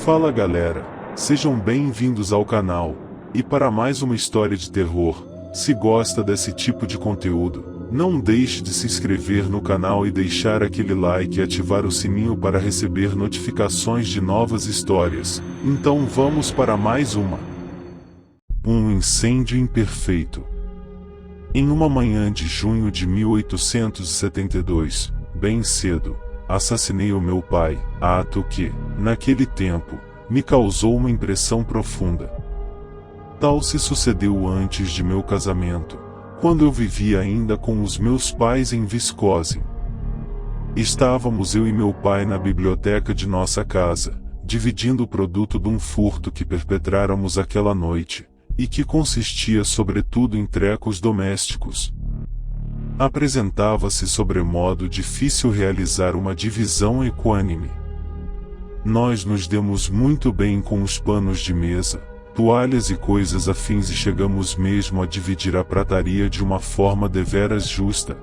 Fala galera, sejam bem-vindos ao canal, e para mais uma história de terror. Se gosta desse tipo de conteúdo, não deixe de se inscrever no canal e deixar aquele like e ativar o sininho para receber notificações de novas histórias. Então vamos para mais uma. Um incêndio imperfeito. Em uma manhã de junho de 1872, bem cedo, assassinei o meu pai, ato que, naquele tempo, me causou uma impressão profunda. Tal se sucedeu antes de meu casamento, quando eu vivia ainda com os meus pais em Wisconsin. Estávamos eu e meu pai na biblioteca de nossa casa, dividindo o produto de um furto que perpetráramos aquela noite, e que consistia sobretudo em trecos domésticos. Apresentava-se sobremodo difícil realizar uma divisão equânime. Nós nos demos muito bem com os panos de mesa, toalhas e coisas afins e chegamos mesmo a dividir a prataria de uma forma deveras justa.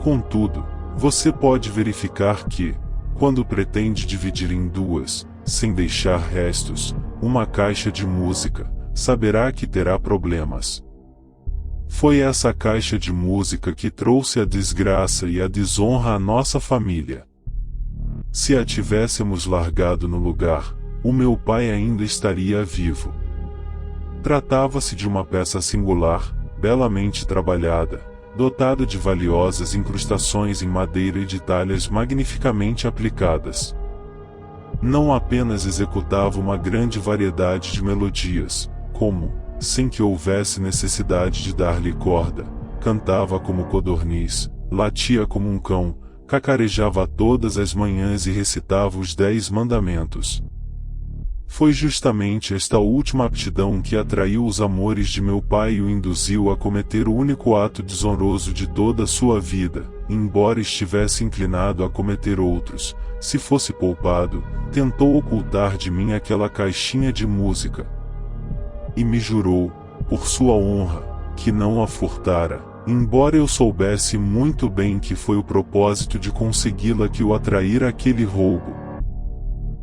Contudo, você pode verificar que, quando pretende dividir em duas, sem deixar restos, uma caixa de música, saberá que terá problemas. Foi essa caixa de música que trouxe a desgraça e a desonra à nossa família. Se a tivéssemos largado no lugar, o meu pai ainda estaria vivo. Tratava-se de uma peça singular, belamente trabalhada, dotada de valiosas incrustações em madeira e de talhas magnificamente aplicadas. Não apenas executava uma grande variedade de melodias, como, sem que houvesse necessidade de dar-lhe corda, cantava como codorniz, latia como um cão, cacarejava todas as manhãs e recitava os 10 mandamentos. Foi justamente esta última aptidão que atraiu os amores de meu pai e o induziu a cometer o único ato desonroso de toda a sua vida, embora estivesse inclinado a cometer outros. Se fosse poupado, tentou ocultar de mim aquela caixinha de música. E me jurou, por sua honra, que não a furtara, embora eu soubesse muito bem que foi o propósito de consegui-la que o atraíra àquele roubo.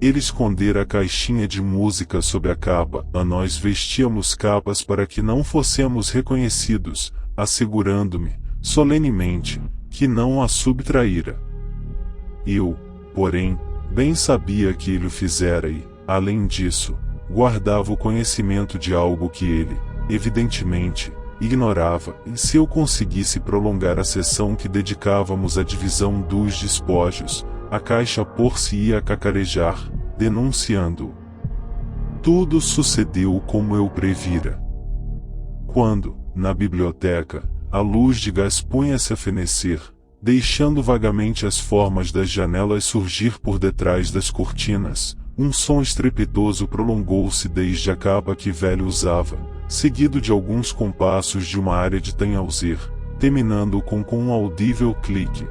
Ele escondera a caixinha de música sob a capa, a nós vestíamos capas para que não fossemos reconhecidos, assegurando-me, solenemente, que não a subtraíra. Eu, porém, bem sabia que ele o fizera e, além disso, guardava o conhecimento de algo que ele, evidentemente, ignorava, e se eu conseguisse prolongar a sessão que dedicávamos à divisão dos despojos, a caixa por-se-ia a cacarejar, denunciando-o. Tudo sucedeu como eu previra. Quando, na biblioteca, a luz de gás punha-se a fenecer, deixando vagamente as formas das janelas surgir por detrás das cortinas, um som estrepitoso prolongou-se desde a capa que velho usava, seguido de alguns compassos de uma área de Tannhäuser, terminando com um audível clique.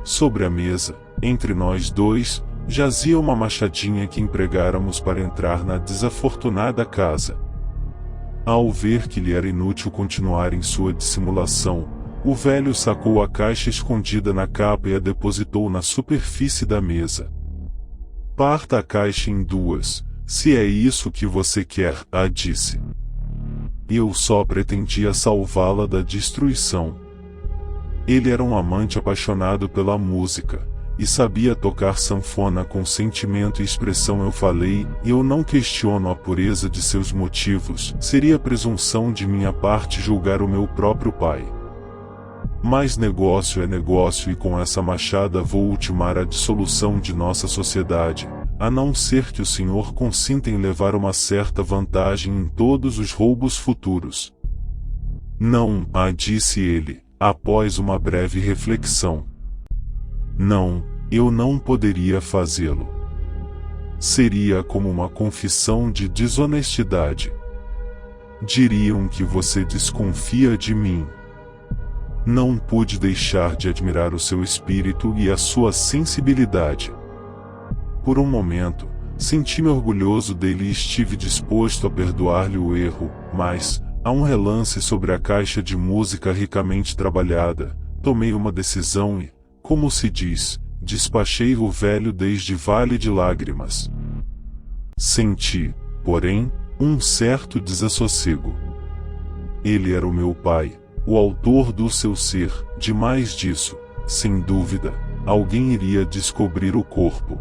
Sobre a mesa, entre nós dois, jazia uma machadinha que empregáramos para entrar na desafortunada casa. Ao ver que lhe era inútil continuar em sua dissimulação, o velho sacou a caixa escondida na capa e a depositou na superfície da mesa. Parta a caixa em duas, se é isso que você quer, disse. Eu só pretendia salvá-la da destruição. Ele era um amante apaixonado pela música, e sabia tocar sanfona com sentimento e expressão. Eu falei, e eu não questiono a pureza de seus motivos, seria presunção de minha parte julgar o meu próprio pai. Mas negócio é negócio e com essa machada vou ultimar a dissolução de nossa sociedade, a não ser que o senhor consinta em levar uma certa vantagem em todos os roubos futuros. Não, disse ele, após uma breve reflexão. Não, eu não poderia fazê-lo. Seria como uma confissão de desonestidade. Diriam que você desconfia de mim. Não pude deixar de admirar o seu espírito e a sua sensibilidade. Por um momento, senti-me orgulhoso dele e estive disposto a perdoar-lhe o erro, mas, a um relance sobre a caixa de música ricamente trabalhada, tomei uma decisão e, como se diz, despachei o velho desde Vale de Lágrimas. Senti, porém, um certo desassossego. Ele era o meu pai, o autor do seu ser, demais disso, sem dúvida, alguém iria descobrir o corpo.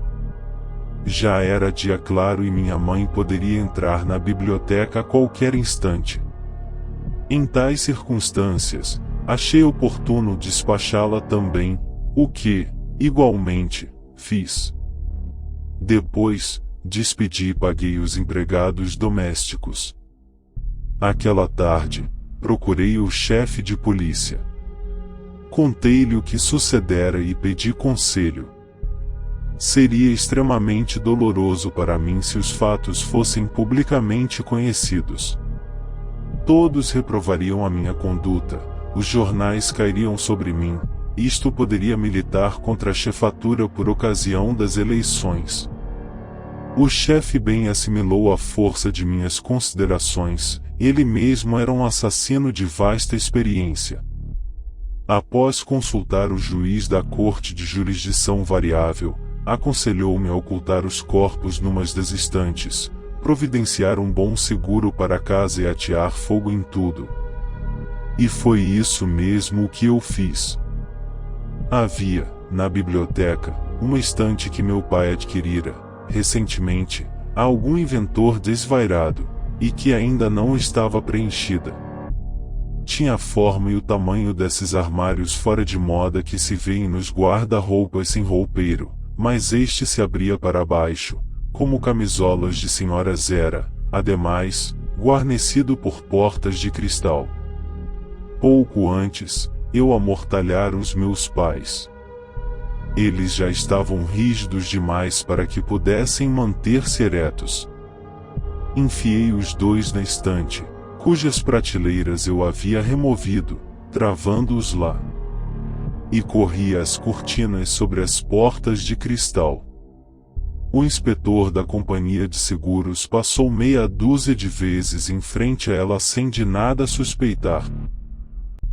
Já era dia claro e minha mãe poderia entrar na biblioteca a qualquer instante. Em tais circunstâncias, achei oportuno despachá-la também, o que, igualmente, fiz. Depois, despedi e paguei os empregados domésticos. Aquela tarde, procurei o chefe de polícia. Contei-lhe o que sucedera e pedi conselho. Seria extremamente doloroso para mim se os fatos fossem publicamente conhecidos. Todos reprovariam a minha conduta, os jornais cairiam sobre mim, isto poderia militar contra a chefatura por ocasião das eleições. O chefe bem assimilou a força de minhas considerações, ele mesmo era um assassino de vasta experiência. Após consultar o juiz da Corte de Jurisdição Variável, aconselhou-me a ocultar os corpos numas das estantes, providenciar um bom seguro para a casa e atear fogo em tudo. E foi isso mesmo o que eu fiz. Havia, na biblioteca, uma estante que meu pai adquirira, recentemente, a algum inventor desvairado, e que ainda não estava preenchida. Tinha a forma e o tamanho desses armários fora de moda que se vêem nos guarda-roupas sem roupeiro, mas este se abria para baixo, como camisolas de senhoras era, ademais, guarnecido por portas de cristal. Pouco antes, eu amortalhara os meus pais. Eles já estavam rígidos demais para que pudessem manter-se eretos. Enfiei os dois na estante, cujas prateleiras eu havia removido, travando-os lá. E corri as cortinas sobre as portas de cristal. O inspetor da companhia de seguros passou meia dúzia de vezes em frente a ela sem de nada suspeitar.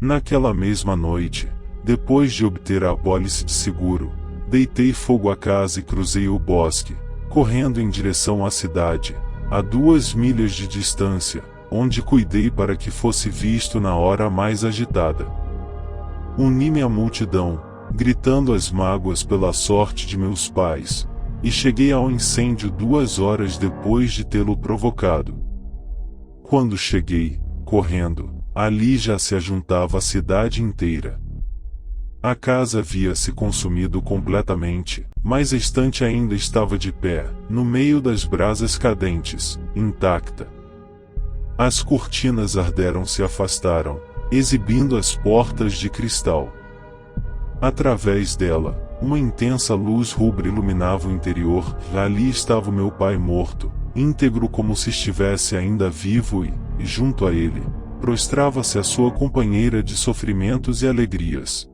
Naquela mesma noite, depois de obter a apólice de seguro, deitei fogo à casa e cruzei o bosque, correndo em direção à cidade, a 2 milhas de distância, onde cuidei para que fosse visto na hora mais agitada. Uni-me à multidão, gritando as mágoas pela sorte de meus pais, e cheguei ao incêndio 2 horas depois de tê-lo provocado. Quando cheguei, correndo, ali já se ajuntava a cidade inteira. A casa havia se consumido completamente, mas a estante ainda estava de pé, no meio das brasas cadentes, intacta. As cortinas arderam-se e afastaram, exibindo as portas de cristal. Através dela, uma intensa luz rubra iluminava o interior, ali estava o meu pai morto, íntegro como se estivesse ainda vivo e, junto a ele, prostrava-se a sua companheira de sofrimentos e alegrias.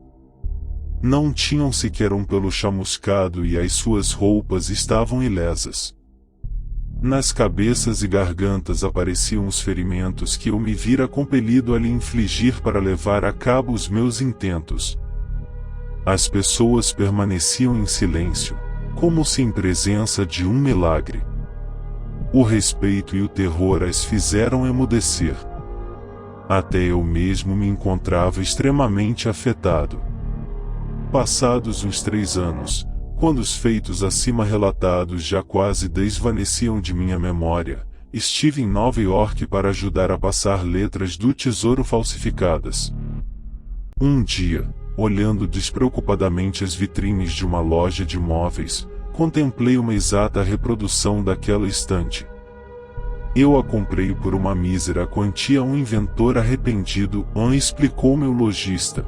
Não tinham sequer um pelo chamuscado e as suas roupas estavam ilesas. Nas cabeças e gargantas apareciam os ferimentos que eu me vira compelido a lhe infligir para levar a cabo os meus intentos. As pessoas permaneciam em silêncio, como se em presença de um milagre. O respeito e o terror as fizeram emudecer. Até eu mesmo me encontrava extremamente afetado. Passados uns 3 anos, quando os feitos acima relatados já quase desvaneciam de minha memória, estive em Nova York para ajudar a passar letras do tesouro falsificadas. Um dia, olhando despreocupadamente as vitrines de uma loja de móveis, contemplei uma exata reprodução daquela estante. Eu a comprei por uma mísera quantia a um inventor arrependido, explicou-me o lojista.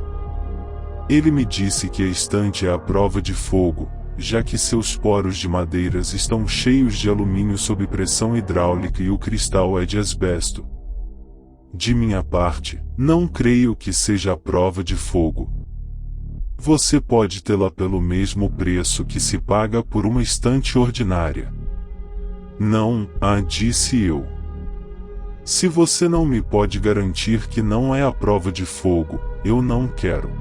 Ele me disse que a estante é à prova de fogo, já que seus poros de madeiras estão cheios de alumínio sob pressão hidráulica e o cristal é de asbesto. De minha parte, não creio que seja à prova de fogo. Você pode tê-la pelo mesmo preço que se paga por uma estante ordinária. Não, disse eu. Se você não me pode garantir que não é à prova de fogo, eu não quero.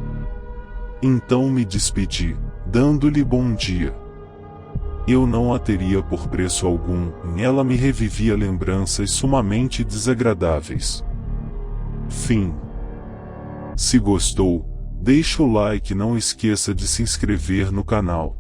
Então me despedi, dando-lhe bom dia. Eu não a teria por preço algum, ela me revivia lembranças sumamente desagradáveis. Fim. Se gostou, deixa o like e não esqueça de se inscrever no canal.